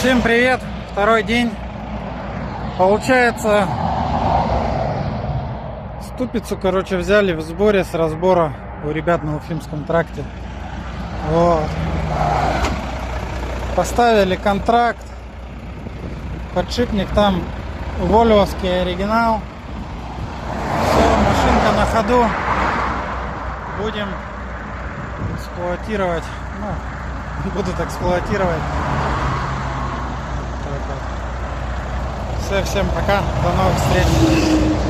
Всем привет! Второй день. Получается, ступицу, взяли в сборе с разбора у ребят на Уфимском тракте. Вот. Поставили контракт. Подшипник там вольвовский оригинал. Все, машинка на ходу. Будем эксплуатировать. Будут эксплуатировать. Все, всем пока, до новых встреч.